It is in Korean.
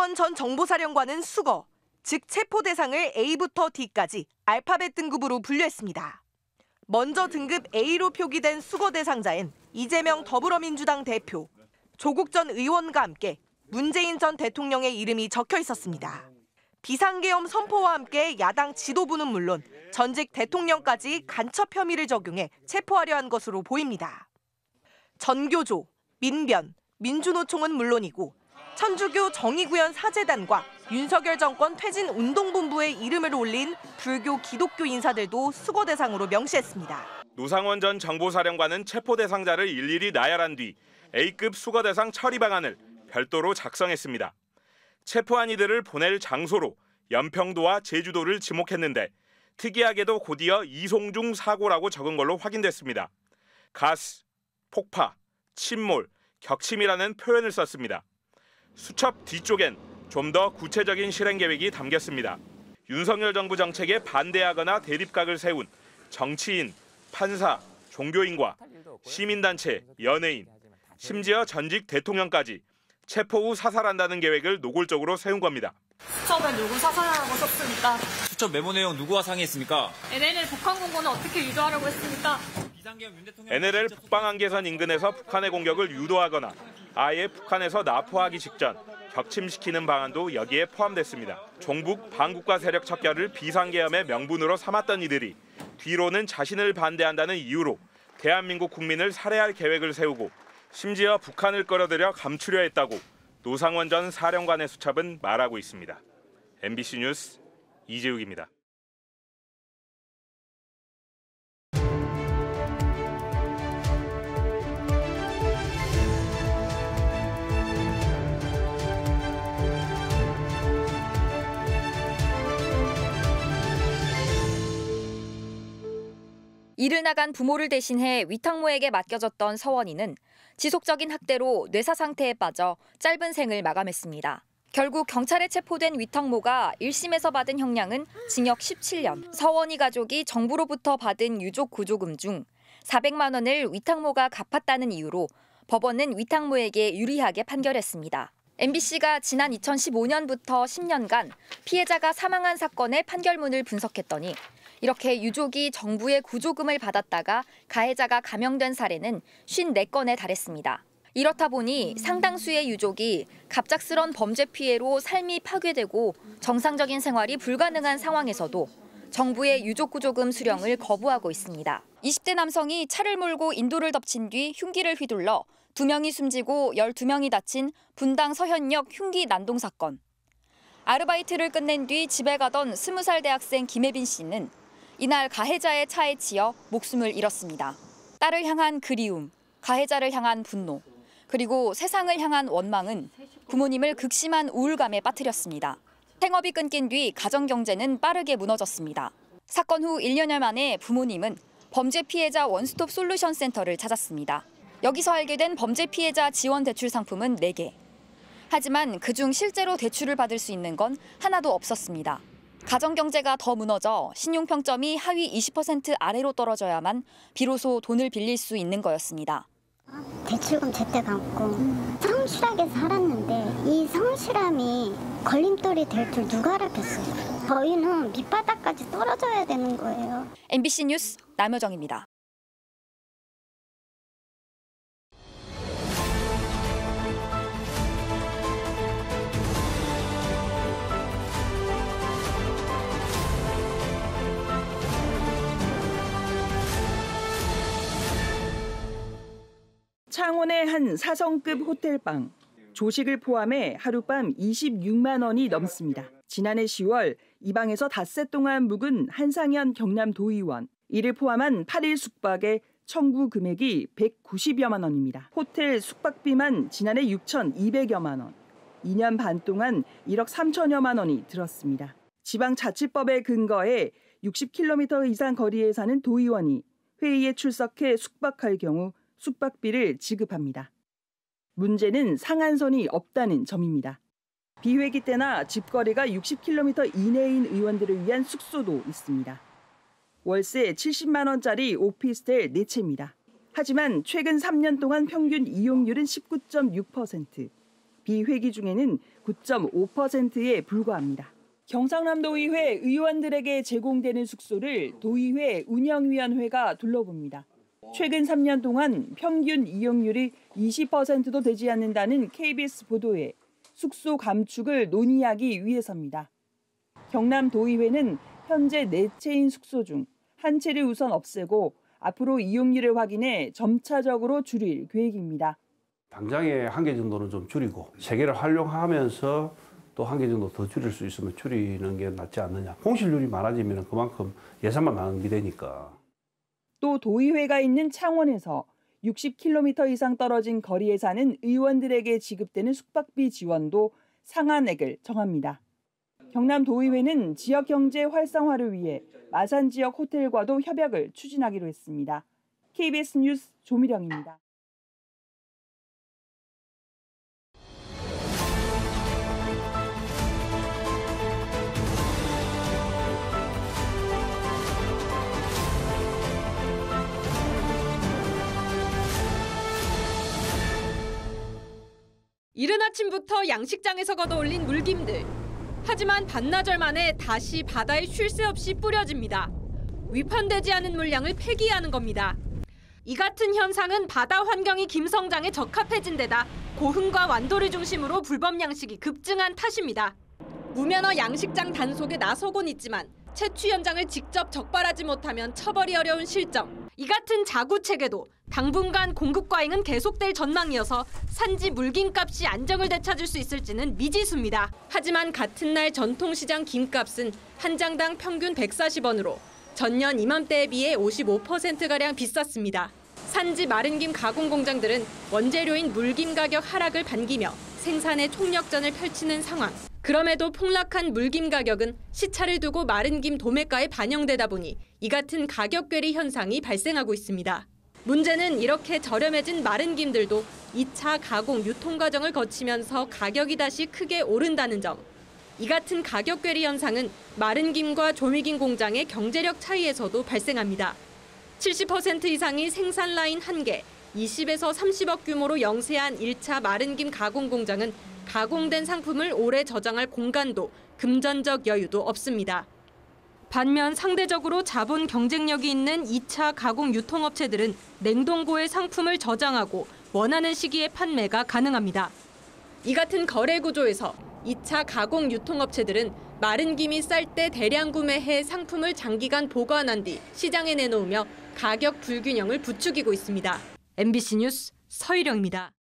노상원 전 정보사령관은 수거, 즉 체포 대상을 A부터 D까지 알파벳 등급으로 분류했습니다. 먼저 등급 A로 표기된 수거 대상자엔 이재명 더불어민주당 대표, 조국 전 의원과 함께 문재인 전 대통령의 이름이 적혀 있었습니다. 비상계엄 선포와 함께 야당 지도부는 물론 전직 대통령까지 간첩 혐의를 적용해 체포하려 한 것으로 보입니다. 전교조, 민변, 민주노총은 물론이고 천주교 정의구현 사재단과 윤석열 정권 퇴진 운동본부의 이름을 올린 불교 기독교 인사들도 수거 대상으로 명시했습니다. 노상원 전 정보사령관은 체포 대상자를 일일이 나열한 뒤 A급 수거 대상 처리 방안을 별도로 작성했습니다. 체포한 이들을 보낼 장소로 연평도와 제주도를 지목했는데 특이하게도 곧이어 이송 중 사고라고 적은 걸로 확인됐습니다. 가스, 폭파, 침몰, 격침이라는 표현을 썼습니다. 수첩 뒤쪽엔 좀 더 구체적인 실행 계획이 담겼습니다. 윤석열 정부 정책에 반대하거나 대립각을 세운 정치인, 판사, 종교인과 시민단체, 연예인, 심지어 전직 대통령까지 체포 후 사살한다는 계획을 노골적으로 세운 겁니다. 수첩에 누구 사살하라고 썼습니까? 수첩 메모 내용 누구와 상의했습니까? NLL 북한 공고는 어떻게 유도하려고 했습니까? NLL 북방한계선 인근에서 북한의 공격을 유도하거나 아예 북한에서 납포하기 직전 격침시키는 방안도 여기에 포함됐습니다. 종북 반국가 세력 척결을 비상계엄의 명분으로 삼았던 이들이 뒤로는 자신을 반대한다는 이유로 대한민국 국민을 살해할 계획을 세우고 심지어 북한을 끌어들여 감추려 했다고 노상원 전 사령관의 수첩은 말하고 있습니다. MBC 뉴스 이재욱입니다. 일을 나간 부모를 대신해 위탁모에게 맡겨졌던 서원이는 지속적인 학대로 뇌사 상태에 빠져 짧은 생을 마감했습니다. 결국 경찰에 체포된 위탁모가 1심에서 받은 형량은 징역 17년. 서원이 가족이 정부로부터 받은 유족 구조금 중 400만 원을 위탁모가 갚았다는 이유로 법원은 위탁모에게 유리하게 판결했습니다. MBC가 지난 2015년부터 10년간 피해자가 사망한 사건의 판결문을 분석했더니 이렇게 유족이 정부의 구조금을 받았다가 가해자가 감형된 사례는 54건에 달했습니다. 이렇다 보니 상당수의 유족이 갑작스런 범죄 피해로 삶이 파괴되고 정상적인 생활이 불가능한 상황에서도 정부의 유족 구조금 수령을 거부하고 있습니다. 20대 남성이 차를 몰고 인도를 덮친 뒤 흉기를 휘둘러 2명이 숨지고 12명이 다친 분당 서현역 흉기 난동 사건. 아르바이트를 끝낸 뒤 집에 가던 20살 대학생 김혜빈 씨는 이날 가해자의 차에 치여 목숨을 잃었습니다. 딸을 향한 그리움, 가해자를 향한 분노, 그리고 세상을 향한 원망은 부모님을 극심한 우울감에 빠뜨렸습니다. 생업이 끊긴 뒤 가정 경제는 빠르게 무너졌습니다. 사건 후 1년여 만에 부모님은 범죄 피해자 원스톱 솔루션 센터를 찾았습니다. 여기서 알게 된 범죄 피해자 지원 대출 상품은 4개. 하지만 그중 실제로 대출을 받을 수 있는 건 하나도 없었습니다. 가정 경제가 더 무너져 신용평점이 하위 20% 아래로 떨어져야만 비로소 돈을 빌릴 수 있는 거였습니다. 대출금 제때 갚고 성실하게 살았는데 이 성실함이 걸림돌이 될 줄 누가 알았겠어요. 저희는 밑바닥까지 떨어져야 되는 거예요. MBC 뉴스 남효정입니다. 창원의 한 4성급 호텔방. 조식을 포함해 하룻밤 26만 원이 넘습니다. 지난해 10월 이 방에서 닷새 동안 묵은 한상현 경남도의원. 이를 포함한 8일 숙박의 청구 금액이 190여만 원입니다. 호텔 숙박비만 지난해 6,200여만 원. 2년 반 동안 1억 3천여만 원이 들었습니다. 지방자치법에 근거해 60km 이상 거리에 사는 도의원이 회의에 출석해 숙박할 경우 숙박비를 지급합니다. 문제는 상한선이 없다는 점입니다. 비회기 때나 집거리가 60km 이내인 의원들을 위한 숙소도 있습니다. 월세 70만 원짜리 오피스텔 4채입니다. 하지만 최근 3년 동안 평균 이용률은 19.6%, 비회기 중에는 9.5%에 불과합니다. 경상남도의회 의원들에게 제공되는 숙소를 도의회 운영위원회가 둘러봅니다. 최근 3년 동안 평균 이용률이 20%도 되지 않는다는 KBS 보도에 숙소 감축을 논의하기 위해서입니다. 경남도의회는 현재 4채인 숙소 중 한 채를 우선 없애고 앞으로 이용률을 확인해 점차적으로 줄일 계획입니다. 당장에 한 개 정도는 좀 줄이고 3개를 활용하면서 또 한 개 정도 더 줄일 수 있으면 줄이는 게 낫지 않느냐. 공실률이 많아지면 그만큼 예산만 낭비되니까. 또 도의회가 있는 창원에서 60km 이상 떨어진 거리에 사는 의원들에게 지급되는 숙박비 지원도 상한액을 정합니다. 경남도의회는 지역 경제 활성화를 위해 마산 지역 호텔과도 협약을 추진하기로 했습니다. KBS 뉴스 조미령입니다. 이른 아침부터 양식장에서 걷어올린 물김들. 하지만 반나절 만에 다시 바다에 쉴 새 없이 뿌려집니다. 위판되지 않은 물량을 폐기하는 겁니다. 이 같은 현상은 바다 환경이 김성장에 적합해진 데다 고흥과 완도를 중심으로 불법 양식이 급증한 탓입니다. 무면허 양식장 단속에 나서곤 있지만 채취 현장을 직접 적발하지 못하면 처벌이 어려운 실정. 이 같은 자구책에도 당분간 공급 과잉은 계속될 전망이어서 산지 물김값이 안정을 되찾을 수 있을지는 미지수입니다. 하지만 같은 날 전통시장 김값은 한 장당 평균 140원으로 전년 이맘때에 비해 55%가량 비쌌습니다. 산지 마른김 가공 공장들은 원재료인 물김 가격 하락을 반기며 생산에 총력전을 펼치는 상황. 그럼에도 폭락한 물김 가격은 시차를 두고 마른김 도매가에 반영되다 보니 이 같은 가격 괴리 현상이 발생하고 있습니다. 문제는 이렇게 저렴해진 마른김들도 2차 가공 유통 과정을 거치면서 가격이 다시 크게 오른다는 점. 이 같은 가격 괴리 현상은 마른김과 조미김 공장의 경제력 차이에서도 발생합니다. 70% 이상이 생산 라인 1개, 20에서 30억 규모로 영세한 1차 마른김 가공 공장은 가공된 상품을 오래 저장할 공간도 금전적 여유도 없습니다. 반면 상대적으로 자본 경쟁력이 있는 2차 가공 유통업체들은 냉동고에 상품을 저장하고 원하는 시기에 판매가 가능합니다. 이 같은 거래 구조에서 2차 가공 유통업체들은 마른 김이 쌀 때 대량 구매해 상품을 장기간 보관한 뒤 시장에 내놓으며 가격 불균형을 부추기고 있습니다. MBC 뉴스 서희령입니다.